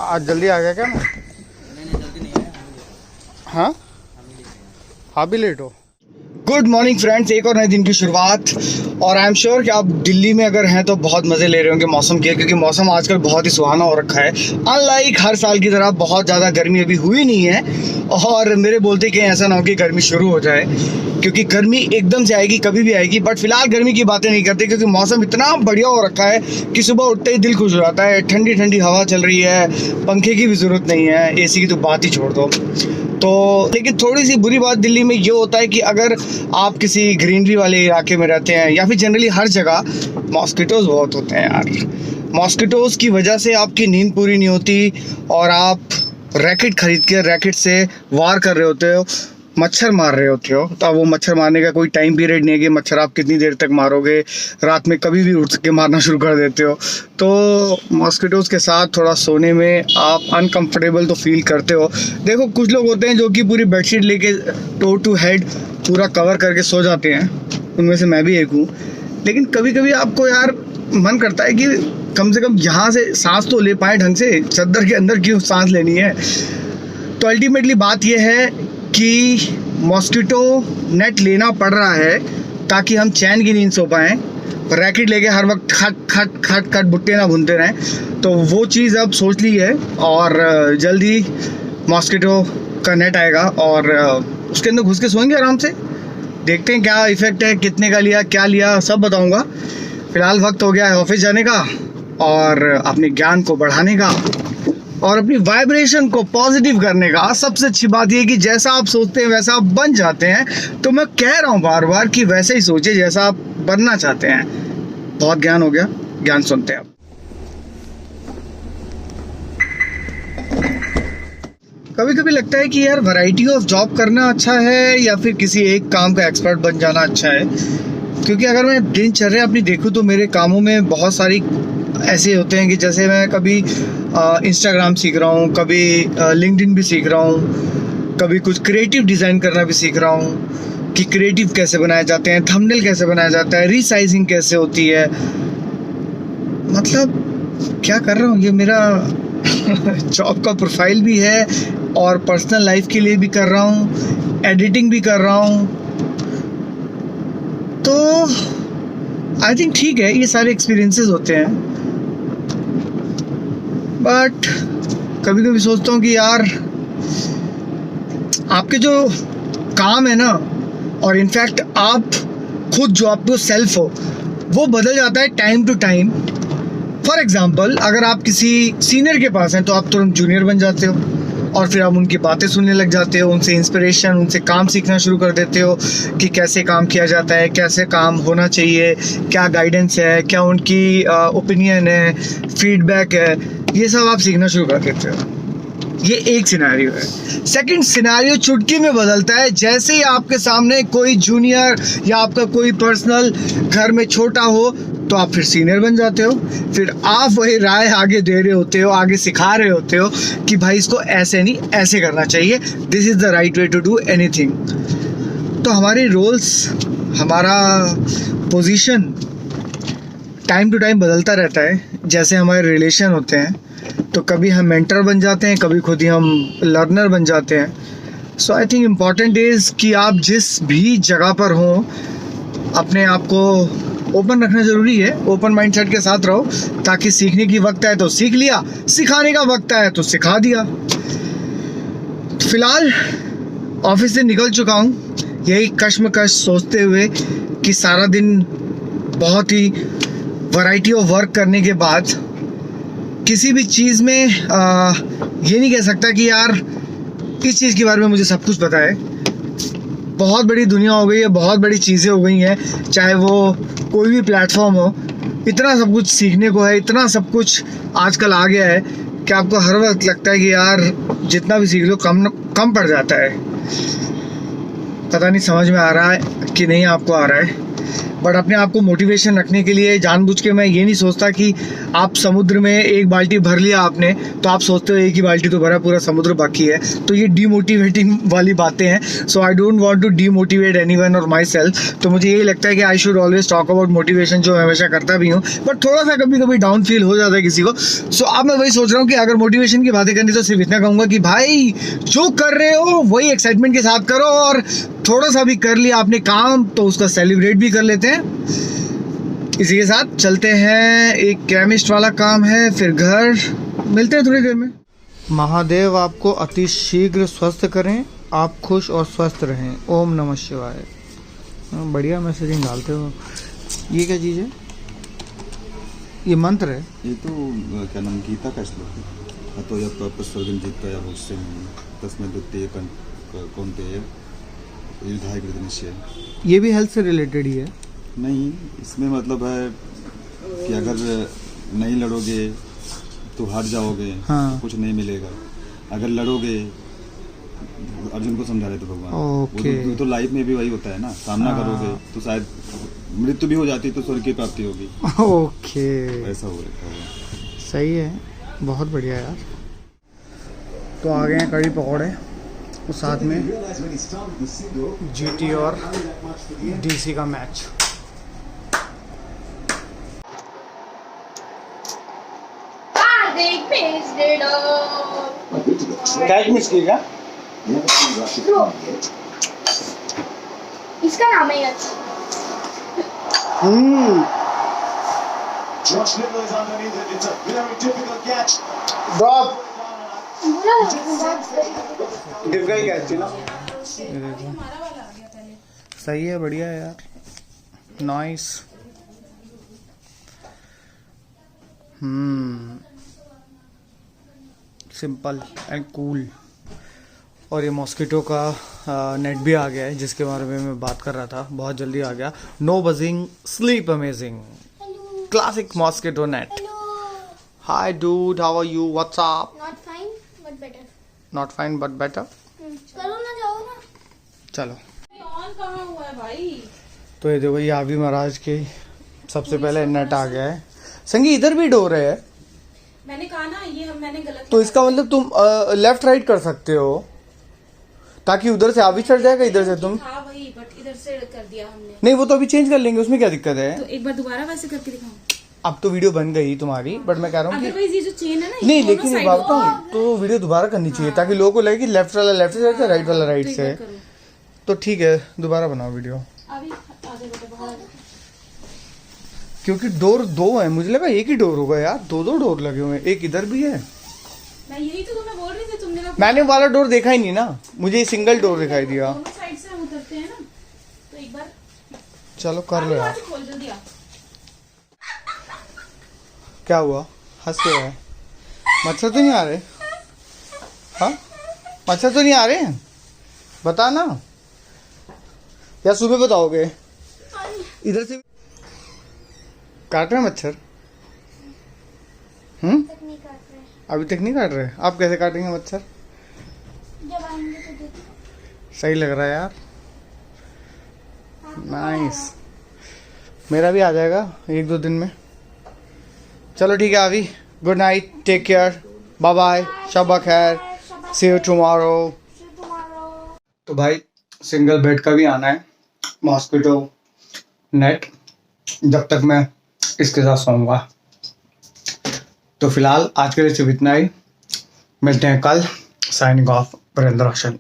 आज जल्दी आ गया क्या मैं? नहीं जल्दी नहीं है। हाँ, आप भी लेट हो। गुड मॉर्निंग फ्रेंड्स, एक और नए दिन की शुरुआत। और आई एम श्योर कि आप दिल्ली में अगर हैं तो बहुत मज़े ले रहे होंगे मौसम के, क्योंकि मौसम आजकल बहुत ही सुहाना हो रखा है। अनलाइक हर साल की तरह बहुत ज़्यादा गर्मी अभी हुई नहीं है, और मेरे बोलते कहीं ऐसा ना हो कि गर्मी शुरू हो जाए, क्योंकि गर्मी एकदम से आएगी, कभी भी आएगी। बट फिलहाल गर्मी की बातें नहीं करते, क्योंकि मौसम इतना बढ़िया हो रखा है कि सुबह उठते ही दिल खुश हो जाता है। ठंडी ठंडी हवा चल रही है, पंखे की भी ज़रूरत नहीं है, एसी की तो बात ही छोड़ दो। तो लेकिन थोड़ी सी बुरी बात दिल्ली में ये होता है कि अगर आप किसी ग्रीनरी वाले इलाके में रहते हैं, या फिर जनरली हर जगह मॉस्किटोज़ बहुत होते हैं यार। मॉस्किटोज़ की वजह से आपकी नींद पूरी नहीं होती, और आप रैकेट खरीद के रैकेट से वार कर रहे होते हो, मच्छर मार रहे होते हो। तो अब वो मच्छर मारने का कोई टाइम पीरियड नहीं है कि मच्छर आप कितनी देर तक मारोगे, रात में कभी भी उठ के मारना शुरू कर देते हो। तो मॉस्किटोज़ के साथ थोड़ा सोने में आप अनकंफर्टेबल तो फील करते हो। देखो, कुछ लोग होते हैं जो कि पूरी बेडशीट लेके टो टू हेड पूरा कवर करके सो जाते हैं, उनमें से मैं भी एक हूँ। लेकिन कभी कभी आपको यार मन करता है कि कम से कम यहाँ से सांस तो ले पाए ढंग से, चद्दर के अंदर क्यों सांस लेनी है। तो अल्टीमेटली बात यह है कि मॉस्किटो नेट लेना पड़ रहा है ताकि हम चैन की नींद सो पाएँ। रैकेट लेके हर वक्त खट खट खट खट बुट्टे ना भूनते रहें। तो वो चीज़ अब सोच ली है, और जल्दी मॉस्किटो का नेट आएगा और उसके अंदर घुस के सोएंगे आराम से। देखते हैं क्या इफ़ेक्ट है, कितने का लिया, क्या लिया, सब बताऊंगा। फ़िलहाल वक्त हो गया है ऑफिस जाने का, और अपने ज्ञान को बढ़ाने का, और अपनी वाइब्रेशन को पॉजिटिव करने का। सबसे अच्छी बात यह कि जैसा आप सोचते हैं वैसा आप बन जाते हैं। तो मैं कह रहा हूँ बार बार कि वैसे ही सोचिए जैसा आप बनना चाहते हैं। बहुत ज्ञान हो गया, ज्ञान सुनते हैं आप। कभी कभी लगता है कि यार वैरायटी ऑफ जॉब करना अच्छा है, या फिर किसी एक काम का एक्सपर्ट बन जाना अच्छा है। क्योंकि अगर मैं दिनचर्या अपनी देखूँ तो मेरे कामों में बहुत सारी ऐसे होते हैं कि जैसे मैं कभी इंस्टाग्राम सीख रहा हूँ, कभी लिंक्डइन भी सीख रहा हूँ, कभी कुछ क्रिएटिव डिज़ाइन करना भी सीख रहा हूँ कि क्रिएटिव कैसे बनाए जाते हैं, थंबनेल कैसे बनाया जाता है, रीसाइजिंग कैसे होती है। मतलब क्या कर रहा हूँ, ये मेरा जॉब का प्रोफाइल भी है, और पर्सनल लाइफ के लिए भी कर रहा हूँ, एडिटिंग भी कर रहा हूँ। तो आई थिंक ठीक है, ये सारे एक्सपीरियंसेस होते हैं। बट कभी कभी सोचता हूँ कि यार आपके जो काम है ना, और इनफैक्ट आप खुद जो आपको सेल्फ हो, वो बदल जाता है time to time. For example, अगर आप किसी सीनियर के पास हैं तो आप तुरंत जूनियर बन जाते हो, और फिर आप उनकी बातें सुनने लग जाते हो, उनसे इंस्पिरेशन, उनसे काम सीखना शुरू कर देते हो कि कैसे काम किया जाता है, कैसे काम होना चाहिए, क्या गाइडेंस है, क्या उनकी ओपिनियन है, फीडबैक है, ये सब आप सीखना शुरू कर देते हो। ये एक सिनेरियो है। सेकंड सिनेरियो चुटकी में बदलता है जैसे ही आपके सामने कोई जूनियर या आपका कोई पर्सनल घर में छोटा हो, तो आप फिर सीनियर बन जाते हो। फिर आप वही राय आगे दे रहे होते हो, आगे सिखा रहे होते हो कि भाई इसको ऐसे नहीं ऐसे करना चाहिए, this is the right way to do anything. तो हमारे रोल्स, हमारा पोजीशन टाइम टू टाइम बदलता रहता है। जैसे हमारे रिलेशन होते हैं, तो कभी हम मेंटर बन जाते हैं, कभी खुद ही हम लर्नर बन जाते हैं। So I think important is कि आप जिस भी जगह पर हों, अपने आप को ओपन रखना ज़रूरी है। ओपन माइंडसेट के साथ रहो, ताकि सीखने की वक्त आए तो सीख लिया, सिखाने का वक्त आए तो सिखा दिया। तो फिलहाल ऑफिस से निकल चुका हूँ, यही कश्मकश सोचते हुए कि सारा दिन बहुत ही वैरायटी ऑफ वर्क करने के बाद किसी भी चीज़ में ये नहीं कह सकता कि यार इस चीज़ के बारे में मुझे सब कुछ पता है। बहुत बड़ी दुनिया हो गई है, बहुत बड़ी चीज़ें हो गई हैं, चाहे वो कोई भी प्लेटफॉर्म हो। इतना सब कुछ सीखने को है, इतना सब कुछ आजकल आ गया है कि आपको हर वक्त लगता है कि यार जितना भी सीख लो कम पड़ जाता है। पता नहीं समझ में आ रहा है कि नहीं आपको आ रहा है। बट अपने आप को मोटिवेशन रखने के लिए जानबूझ के मैं ये नहीं सोचता कि आप समुद्र में एक बाल्टी भर लिया आपने तो आप सोचते हो एक ही बाल्टी तो भरा, पूरा समुद्र बाकी है, तो ये डीमोटिवेटिंग वाली बातें हैं. So I don't want to demotivate anyone और माई सेल्फ. तो मुझे यही लगता है कि I should always talk about motivation, जो मैं हमेशा करता भी हूँ, बट थोड़ा सा कभी कभी डाउन फील हो जाता है किसी को. सो अब मैं वही सोच रहा हूँ कि अगर मोटिवेशन की बातें करनी तो सिर्फ इतना कहूँगा कि भाई जो कर रहे हो वही एक्साइटमेंट के साथ करो, और थोड़ा सा भी कर लिया आपने काम तो उसका सेलिब्रेट भी कर लेते हैं. इसी के साथ चलते हैं, एक केमिस्ट वाला काम है, फिर घर. मिलते हैं थोड़ी देर में. महादेव आपको अति शीघ्र स्वस्थ करें, आप खुश और स्वस्थ रहें. ओम नमः शिवाय. बढ़िया मैसेजिंग डालते हो. ये क्या चीज़ है? ये मंत्र है? ये तो क्या नाम, गीता का श्लोक है. तो यह स्वर्गम जीतता या भविष्य तस्में द्वितीय कौन्तेय युधाय कृतनिश्चय. ये भी हेल्थ से रिलेटेड ही है? नहीं, इसमें मतलब है कि अगर नहीं लड़ोगे तो हार जाओगे. हाँ. तो कुछ नहीं मिलेगा. अगर लड़ोगे, अर्जुन को समझा रहे थे भगवान. ओके. वो तो लाइफ में भी वही होता है ना, सामना करोगे तो शायद मृत्यु भी हो जाती तो स्वर्ग की प्राप्ति होगी. ओके. ऐसा हो रखा है. सही है, बहुत बढ़िया यार. तो आ गए हैं कड़ी पकौड़े, और साथ में जीटी और डीसी का मैच. कैच मिस की क्या? इसका नाम है ड्रॉप. डिफिकल्ट कैच थी ना. ये देखो, सही है, बढ़िया है यार. नाइस. Simple and cool. और ये मॉस्किटो का नेट भी आ गया है, जिसके बारे में मैं बात कर रहा था. बहुत जल्दी आ गया. No buzzing, sleep amazing, classic mosquito net. Hi dude, how are you, what's up? Not fine but better. Not fine but better. करो ना, जाओ ना. चलो. ऑन कहाँ हुआ है भाई? तो ये देखो, ये आबी महाराज के सबसे पहले नेट आ गया है. संगी इधर भी डोर है. मैंने कहा ना, ये मैंने गलत. तो इसका मतलब तुम लेफ्ट राइट कर सकते हो, ताकि उधर से आबी चढ़ जाएगा, इधर से तुम. हाँ वही, बट इधर से कर दिया हमने. नहीं, वो तो अभी चेंज कर लेंगे, उसमें क्या दिक्कत है. तो एक बार दोबारा वैसे करके दिखाऊं? अब तो वीडियो बन गई तुम्हारी, बट मैं कह रहा हूँ कि अदरवाइज ये जो चेन है ना, नहीं, लेकिन एक बात बताऊं, तो वीडियो दोबारा करनी चाहिए, ताकि लोगों को लगे कि लेफ्ट वाला लेफ्ट से, राइट वाला राइट से. तो ठीक है, दोबारा बनाओ वीडियो. अभी आगे बेटा बाहर. क्योंकि डोर दो है, मुझे लगा एक ही डोर होगा यार. दो डोर लगे हुए हैं, एक इधर भी है. मैं यही तो तुम्हें बोल रही थी, तुमने कहा मैंने वाला डोर देखा ही नहीं ना, मुझे सिंगल डोर दिखाई दिया. दोनों साइड से हम उतरते हैं ना, तो एक बार. चलो कर लो यार. खोल जल्दी आ. क्या हुआ, हंस के है? मच्छर तो नहीं आ रहे? हाँ, मच्छर तो नहीं आ रहे? बता ना, या सुबह बताओगे? इधर से काट रहे हैं मच्छर? तक नहीं काट रहे. अभी तक नहीं काट रहे? आप कैसे काटेंगे मच्छर? जब आएंगे तो देखो. सही लग रहा है यार. नाइस. मेरा भी आ जाएगा 1-2 दिन में. चलो ठीक है अभी. Good night, take care, bye bye, शब्बा खैर, सी यू टुमारो. तो भाई सिंगल बेड का भी आना है, मॉस्किटो नेट, जब तक मैं इसके साथ सोऊंगा. तो फिलहाल आज के लिए सिर्फ इतना ही. मिलते हैं कल. साइनिंग ऑफ, वीरेंद्र रोशन.